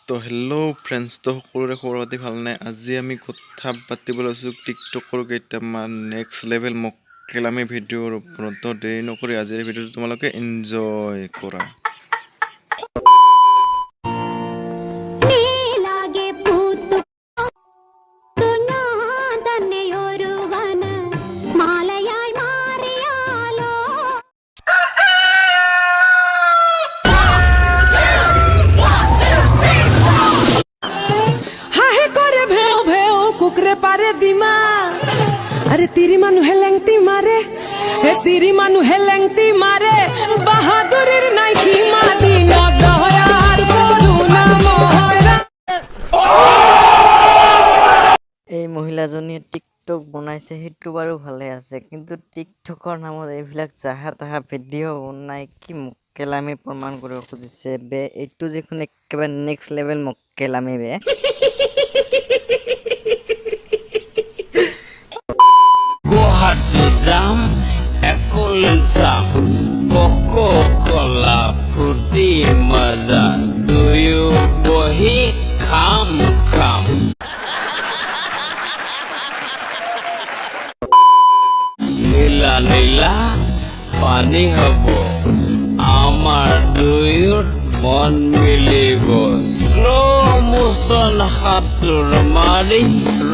তো hello' friends, তো সকলোৰে খবৰ পাতি ভালনে? আজি আমি কথা পাতিবলৈ লৈছোঁ টিকটকৰ কেইটামান নেক্সট লেভেল মককেলামী ভিডিঅ'ৰ ওপৰত। তো দেৰি নকৰি আজিৰ ভিডিঅ'টো তোমালোকে এনজয় কৰা। पारे दिमा अरे तेरी मानु है लेंगती मारे हे तेरी मानु है लेंगती मारे बहादुर नाई की मादी न दहयार करुणा मोहरा। এই মহিলাজনীয়ে টিকটক বনাইছে, সেইটো বাৰু ভালে আছে, কিন্তু টিকটকৰ নামত এইবিলাক জাহা তাহা ভিডিঅ' বনাই কি মক্কেলামি প্ৰমাণ কৰিব খুজিছে বে। এইটো যিখন একেবাৰে next level মক্কেলামি be. Jam, apple jam, Coca-Cola, fruity maza. Do you bohi come? Nila nila, pani habo. Amar duyut mon milibo. Slow motion hatur mari,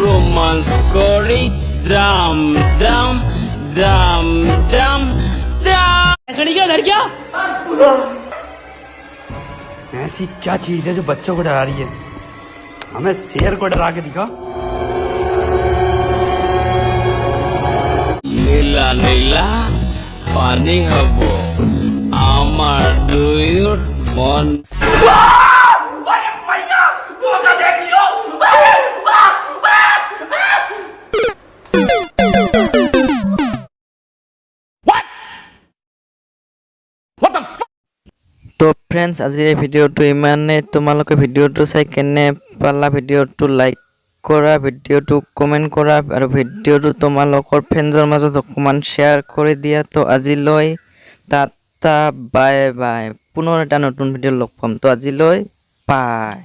romance kori. Dum dum dum dum dum। ऐसा नहीं क्या लड़कियां? ऐसी क्या चीज है जो बच्चों को डरा रही है? हमें शेर को डरा के दिखा। नीला नीला पानी हबो आमार दुयुट मन। अरे भैया तू तो देख लियो। তো ফ্ৰেণ্ডছ, আজিৰ এই ভিডিঅ'টো ইমানেই। তোমালোকে ভিডিঅ'টো চাই কেনে পালা, ভিডিঅ'টো লাইক কৰা, ভিডিঅ'টো কমেণ্ট কৰা আৰু ভিডিঅ'টো তোমালোকৰ ফ্ৰেণ্ডৰ মাজত অকণমান শ্বেয়াৰ কৰি দিয়া। তো আজিলৈ টাটা বাই বাই, পুনৰ এটা নতুন ভিডিঅ' লগ পাম। তো আজিলৈ বাই।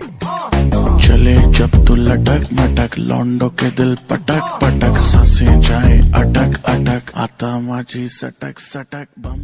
चले जब तू लटक मटक, लौंडो के दिल पटक पटक, सांसें जाए अटक अटक, आता माझी सटक सटक बम।